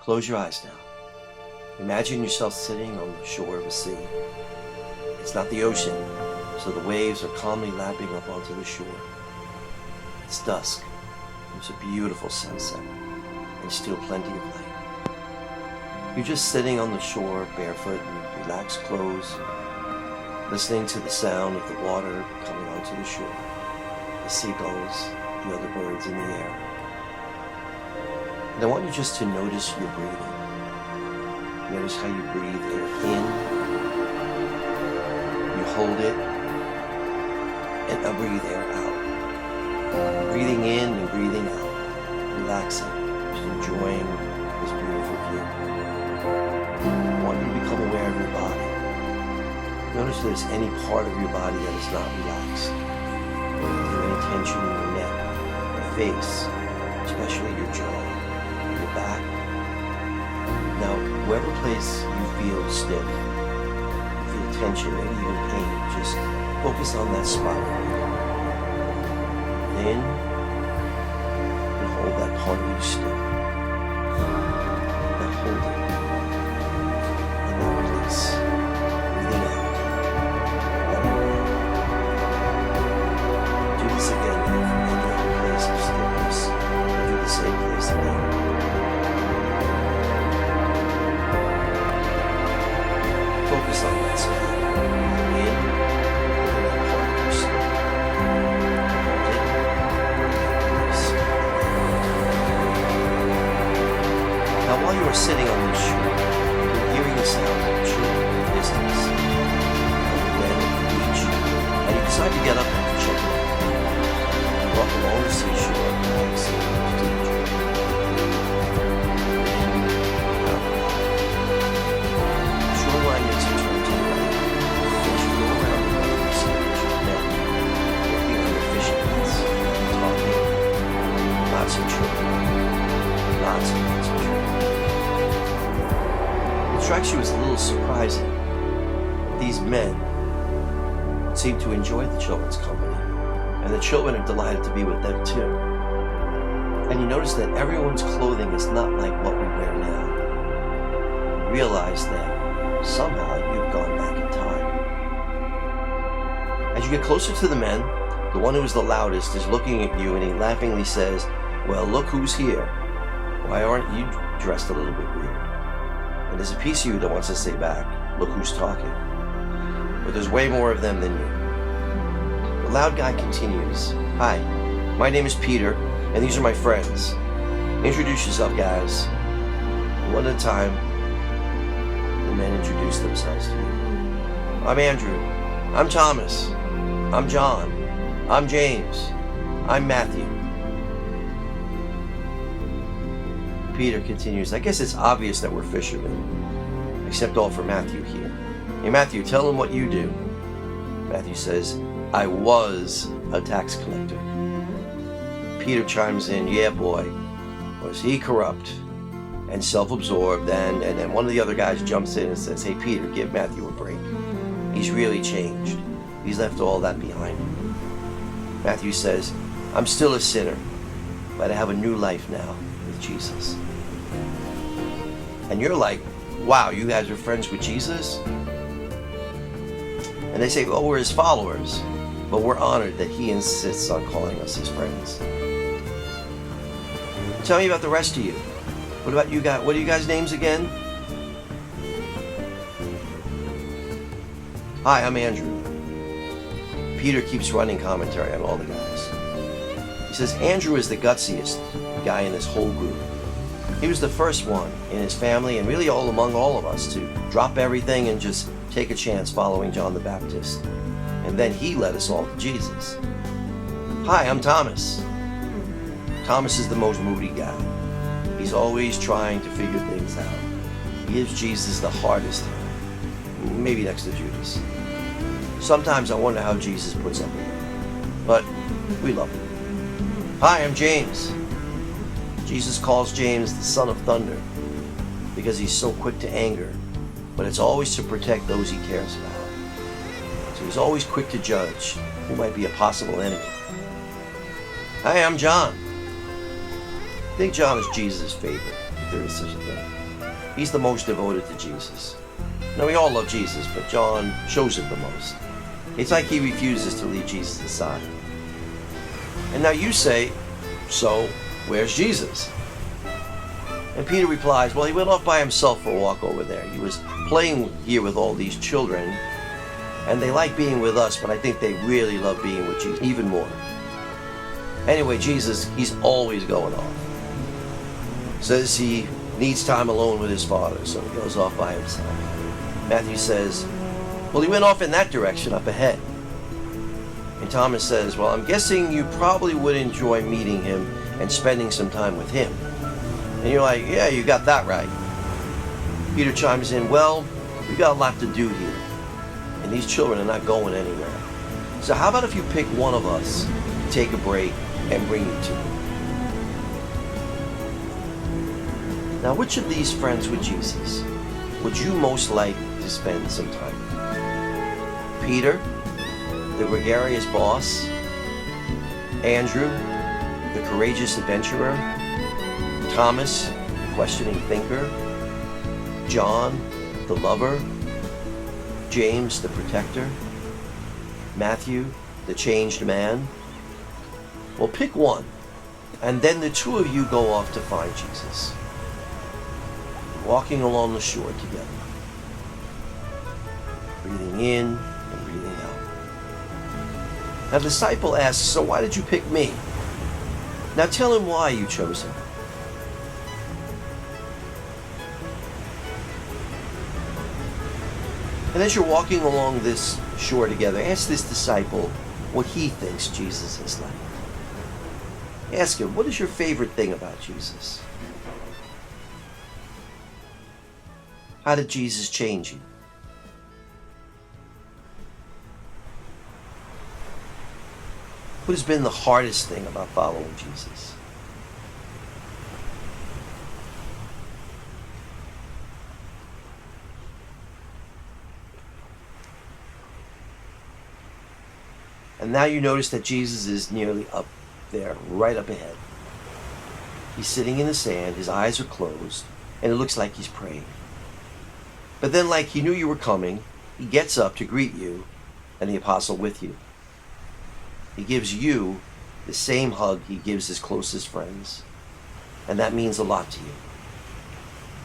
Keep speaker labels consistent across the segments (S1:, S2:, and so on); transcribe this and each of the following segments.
S1: Close your eyes now. Imagine yourself sitting on the shore of a sea. It's not the ocean, so the waves are calmly lapping up onto the shore. It's dusk. There's a beautiful sunset, and still plenty of light. You're just sitting on the shore, barefoot and relaxed clothes, listening to the sound of the water coming onto the shore, the seagulls, the other birds in the air. And I want you just to notice your breathing. Notice how you breathe air in, you hold it, and now breathe air out. Breathing in and breathing out, relaxing, just enjoying this beautiful view. I want you to become aware of your body. Notice if there's any part of your body that is not relaxed. Is there any tension in your neck, your face, especially your jaw, your back? Now, wherever place you feel stiff, you feel tension, maybe even pain, just focus on that spot. Then, and hold that part of you still. Now hold it. And now release. Breathing out. Let it go. Do this again now from any other place of stillness. And do the same place again. Focus on that spot. In, and that part of your soul. Hold it, release. Now while you are sitting on the shore, you're hearing the sound of children in the distance. And then at the beach, and you decide to get up and check it out. Walk along the seashore, relaxing, to enjoy. Shoreline makes a turn to the right, as you go around the boat and see a bunch of men working on their fishing nets, talking, lots of children, lots and lots of children. It strikes you as a little surprising that these men seem to enjoy the children's company, and the children are delighted to be with them too. And you notice that everyone's clothing is not like what we wear now. You realize that somehow you've gone back in time. As you get closer to the men, the one who is the loudest is looking at you and he laughingly says, "Well, look who's here. Why aren't you dressed a little bit weird?" And there's a piece of you that wants to say back, "Look who's talking." But there's way more of them than you. The loud guy continues, "Hi, my name is Peter, and these are my friends. Introduce yourself, guys." One at a time, the men introduce themselves to you. "I'm Andrew. I'm Thomas. I'm John. I'm James. I'm Matthew." Peter continues, "I guess it's obvious that we're fishermen, except all for Matthew here. Hey Matthew, tell him what you do." Matthew says, "I was a tax collector." Peter chimes in, "Yeah boy, was he corrupt and self-absorbed." And then one of the other guys jumps in and says, "Hey Peter, give Matthew a break. He's really changed. He's left all that behind him." Matthew says, "I'm still a sinner, but I have a new life now with Jesus." And you're like, "Wow, you guys are friends with Jesus?" And they say, "Well, we're his followers, but we're honored that he insists on calling us his friends." Tell me about the rest of you. What about you guys? What are you guys' names again? "Hi, I'm Andrew." Peter keeps running commentary on all the guys. He says, "Andrew is the gutsiest guy in this whole group. He was the first one in his family and really all among all of us to drop everything and just take a chance following John the Baptist. And then he led us all to Jesus." "Hi, I'm Thomas." Thomas is the most moody guy. He's always trying to figure things out. He gives Jesus the hardest time, maybe next to Judas. Sometimes I wonder how Jesus puts up with it, but we love him. "Hi, I'm James." Jesus calls James the son of thunder because he's so quick to anger, but it's always to protect those he cares about. So he's always quick to judge who might be a possible enemy. "Hi, I'm John." I think John is Jesus' favorite. if there is such a thing. He's the most devoted to Jesus. Now, we all love Jesus, but John shows it the most. It's like he refuses to leave Jesus aside. And now you say, so where's Jesus? And Peter replies, well, he went off by himself for a walk over there. He was playing here with all these children, and they like being with us, but I think they really love being with Jesus even more. Anyway, Jesus, he's always going off. Says he needs time alone with his Father, so he goes off by himself. Matthew says, well, he went off in that direction up ahead. And Thomas says, well, I'm guessing you probably would enjoy meeting him and spending some time with him. And you're like, yeah, you got that right. Peter chimes in, well, we got a lot to do here. And these children are not going anywhere. So how about if you pick one of us, take a break, and bring you to him? Now, which of these friends with Jesus would you most like to spend some time with? Peter, the gregarious boss? Andrew, the courageous adventurer? Thomas, the questioning thinker? John, the lover? James, the protector? Matthew, the changed man? Well, pick one, and then the two of you go off to find Jesus, walking along the shore together, breathing in and breathing out. Now, the disciple asks, so why did you pick me? Now tell him why you chose him. And as you're walking along this shore together, ask this disciple what he thinks Jesus is like. Ask him, what is your favorite thing about Jesus? How did Jesus change you? What has been the hardest thing about following Jesus? And now you notice that Jesus is nearly up there, right up ahead. He's sitting in the sand, his eyes are closed, and it looks like he's praying. But then, like he knew you were coming, he gets up to greet you and the apostle with you. He gives you the same hug he gives his closest friends, and that means a lot to you.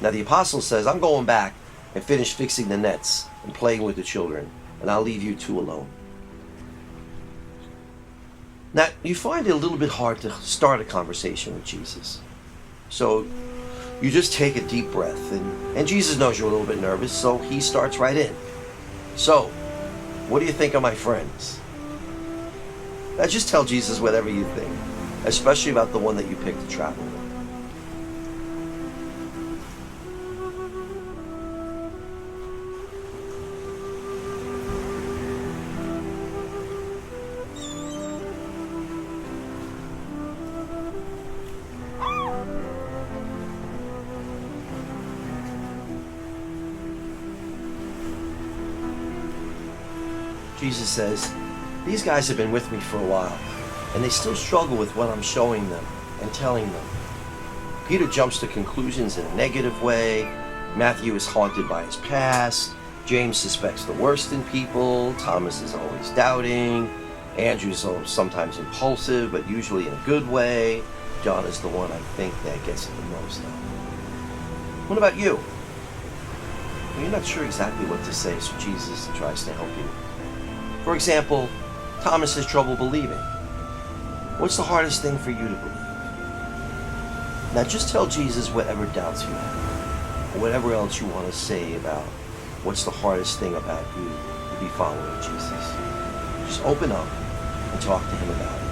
S1: Now the apostle says, I'm going back and finish fixing the nets and playing with the children, and I'll leave you two alone. Now, you find it a little bit hard to start a conversation with Jesus. So you just take a deep breath, and Jesus knows you're a little bit nervous, so he starts right in. So, what do you think of my friends? Now just tell Jesus whatever you think, especially about the one that you picked to travel with. Jesus says, these guys have been with me for a while, and they still struggle with what I'm showing them and telling them. Peter jumps to conclusions in a negative way. Matthew is haunted by his past. James suspects the worst in people. Thomas is always doubting. Andrew's sometimes impulsive, but usually in a good way. John is the one I think that gets it the most out. What about you? Well, you're not sure exactly what to say, so Jesus tries to help you. For example, Thomas has trouble believing. What's the hardest thing for you to believe? Now just tell Jesus whatever doubts you have, or whatever else you want to say about what's the hardest thing about you to be following Jesus. Just open up and talk to him about it.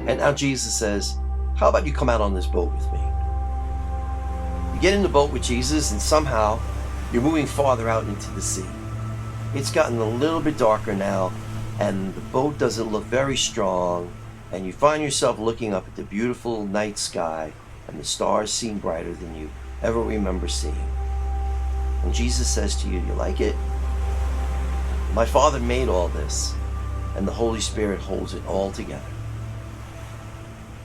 S1: And now Jesus says, how about you come out on this boat with me? get in the boat with Jesus, and somehow you're moving farther out into the sea. It's gotten a little bit darker now, and the boat doesn't look very strong, and you find yourself looking up at the beautiful night sky, and the stars seem brighter than you ever remember seeing. And Jesus says to you, "You like it? My Father made all this, and the Holy Spirit holds it all together."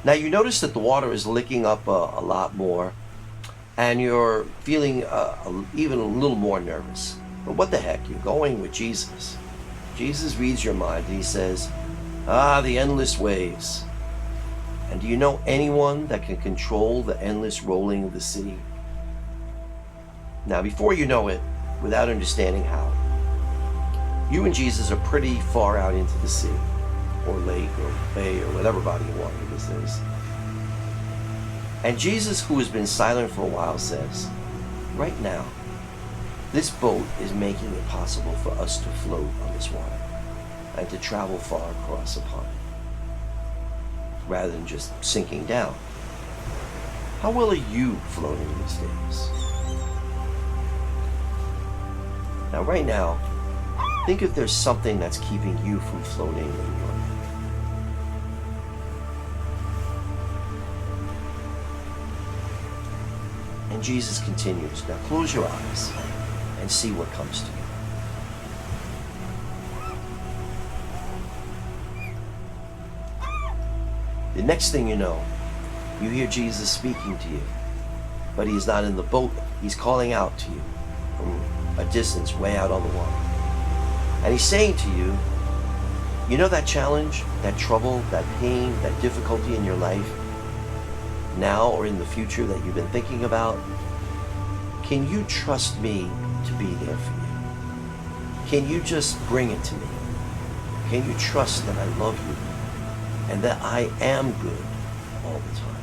S1: Now you notice that the water is licking up a lot more, and you're feeling even a little more nervous. But what the heck, you're going with Jesus. Jesus reads your mind and he says, the endless waves. And do you know anyone that can control the endless rolling of the sea? Now before you know it, without understanding how, you and Jesus are pretty far out into the sea, or lake, or bay, or whatever body of water this is. And Jesus, who has been silent for a while, says, "Right now, this boat is making it possible for us to float on this water and to travel far across upon it, rather than just sinking down. How well are you floating these days?" Now, right now, think if there's something that's keeping you from floating in your life. And Jesus continues, "Now close your eyes and see what comes to you." The next thing you know, you hear Jesus speaking to you, but he's not in the boat. He's calling out to you from a distance way out on the water. And he's saying to you, you know that challenge, that trouble, that pain, that difficulty in your life, now or in the future that you've been thinking about? Can you trust me to be there for you? Can you just bring it to me? Can you trust that I love you and that I am good all the time?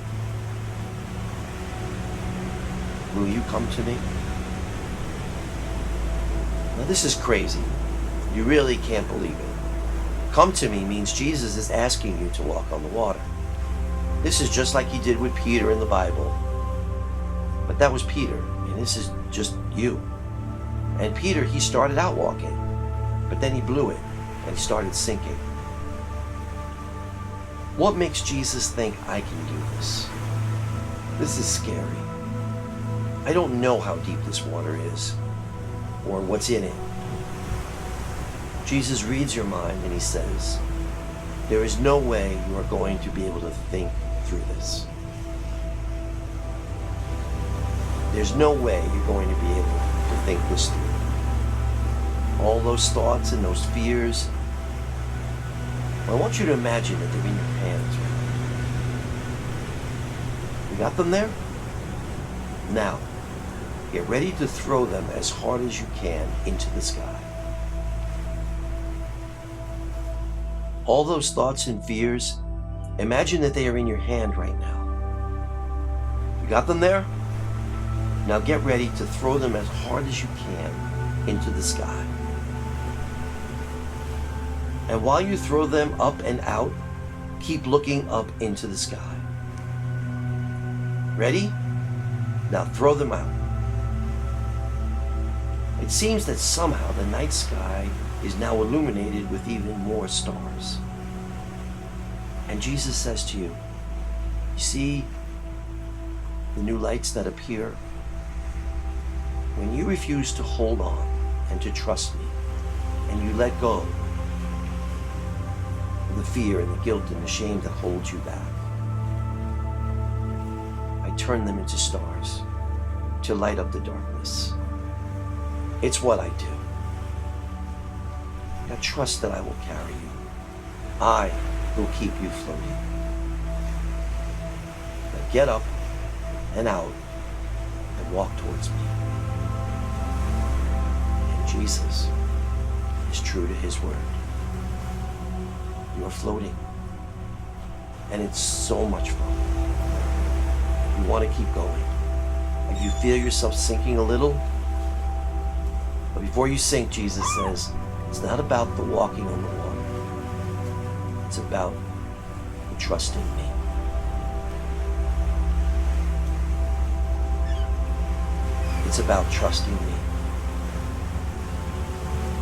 S1: Will you come to me? Now this is crazy. You really can't believe it. Come to me means Jesus is asking you to walk on the water. This is just like he did with Peter in the Bible. But that was Peter, and this is just you. And Peter, he started out walking, but then he blew it, and he started sinking. What makes Jesus think I can do this? This is scary. I don't know how deep this water is, or what's in it. Jesus reads your mind and he says, there is no way you are going to be able to think through this. There's no way you're going to be able to think this through. All those thoughts and those fears, I want you to imagine that they're in your hands right now. You got them there? Now, get ready to throw them as hard as you can into the sky. All those thoughts and fears, imagine that they are in your hand right now. You got them there? Now get ready to throw them as hard as you can into the sky. And while you throw them up and out, keep looking up into the sky. Ready? Now throw them out. It seems that somehow the night sky is now illuminated with even more stars. And Jesus says to you, you see the new lights that appear? When you refuse to hold on and to trust me, and you let go of the fear and the guilt and the shame that holds you back, I turn them into stars to light up the darkness. It's what I do. Now trust that I will carry you. I will keep you floating. Now get up and out and walk towards me. And Jesus is true to his word. You're floating. And it's so much fun. You want to keep going. If you feel yourself sinking a little, but before you sink, Jesus says, it's not about the walking on the water. It's about trusting me. It's about trusting me.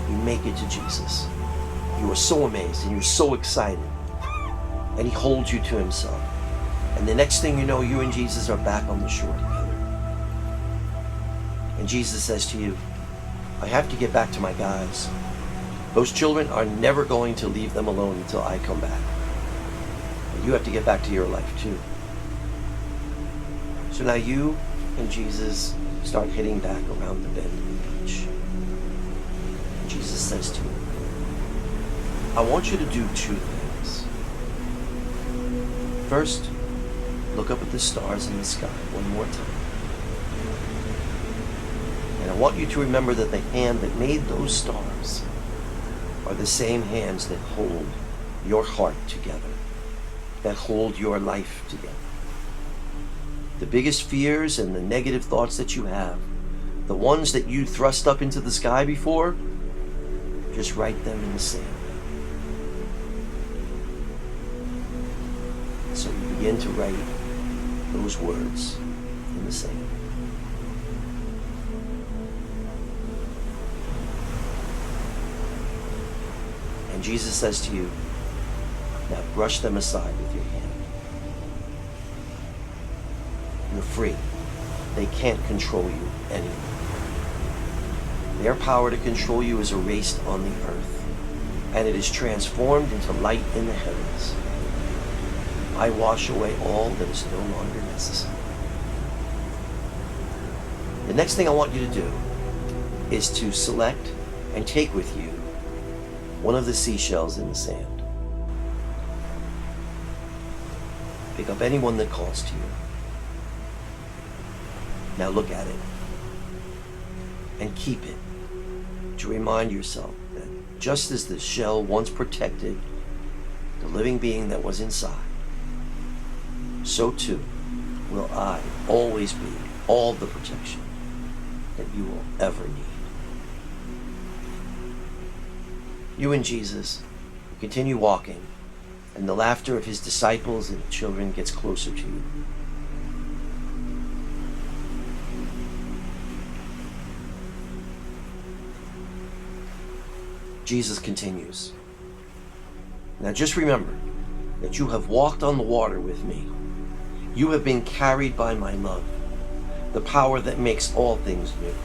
S1: You make it to Jesus. You are so amazed and you're so excited. And he holds you to himself. And the next thing you know, you and Jesus are back on the shore together. And Jesus says to you, I have to get back to my guys. Those children are never going to leave them alone until I come back. And you have to get back to your life too. So now you and Jesus start heading back around the bend of the beach. And Jesus says to you, I want you to do two things. First, look up at the stars in the sky one more time. And I want you to remember that the hand that made those stars are the same hands that hold your heart together, that hold your life together. The biggest fears and the negative thoughts that you have, the ones that you thrust up into the sky before, just write them in the sand. So you begin to write those words in the sand. And Jesus says to you, now brush them aside with your hand. You're free. They can't control you anymore. Their power to control you is erased on the earth, and it is transformed into light in the heavens. I wash away all that is no longer necessary. The next thing I want you to do is to select and take with you one of the seashells in the sand. Pick up anyone that calls to you. Now look at it and keep it to remind yourself that just as the shell once protected the living being that was inside, so too will I always be all the protection that you will ever need. You and Jesus continue walking, and the laughter of his disciples and the children gets closer to you. Jesus continues. Now just remember that you have walked on the water with me. You have been carried by my love, the power that makes all things new.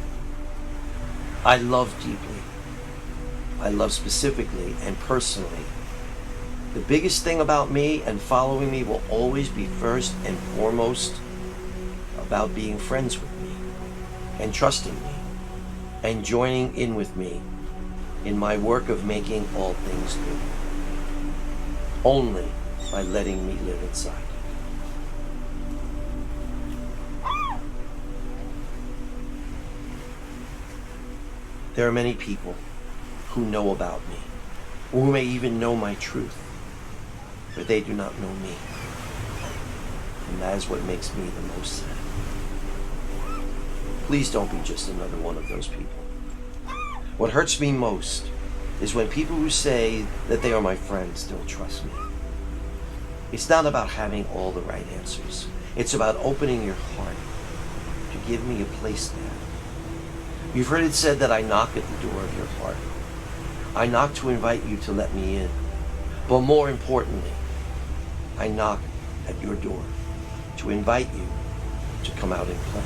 S1: I love deeply. I love specifically and personally. The biggest thing about me and following me will always be first and foremost about being friends with me and trusting me and joining in with me in my work of making all things new. Only by letting me live inside. There are many people who know about me, or who may even know my truth, but they do not know me. And that is what makes me the most sad. Please don't be just another one of those people. What hurts me most is when people who say that they are my friends don't trust me. It's not about having all the right answers. It's about opening your heart to give me a place there. You've heard it said that I knock at the door of your heart. I knock to invite you to let me in. But more importantly, I knock at your door to invite you to come out and play.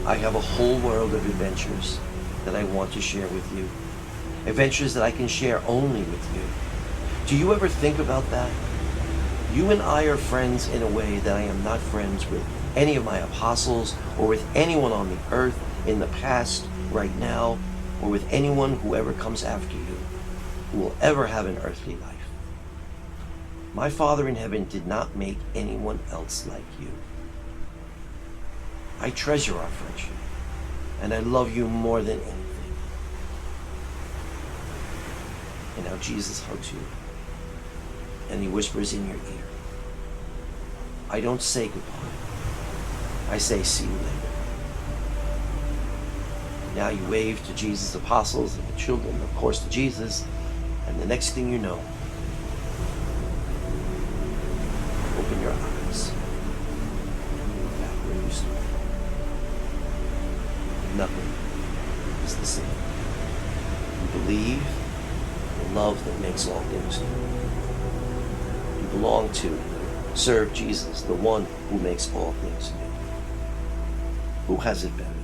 S1: I have a whole world of adventures that I want to share with you. Adventures that I can share only with you. Do you ever think about that? You and I are friends in a way that I am not friends with any of my apostles or with anyone on the earth in the past, right now, or with anyone who ever comes after you, who will ever have an earthly life. My Father in heaven did not make anyone else like you. I treasure our friendship, and I love you more than anything. And now Jesus hugs you, and he whispers in your ear. I don't say goodbye. I say see you later. Now you wave to Jesus' apostles and the children, of course to Jesus, and the next thing you know, open your eyes and you're back where you started. nothing is the same. You believe in love that makes all things new. You belong to, serve Jesus, the one who makes all things new. Who has it better?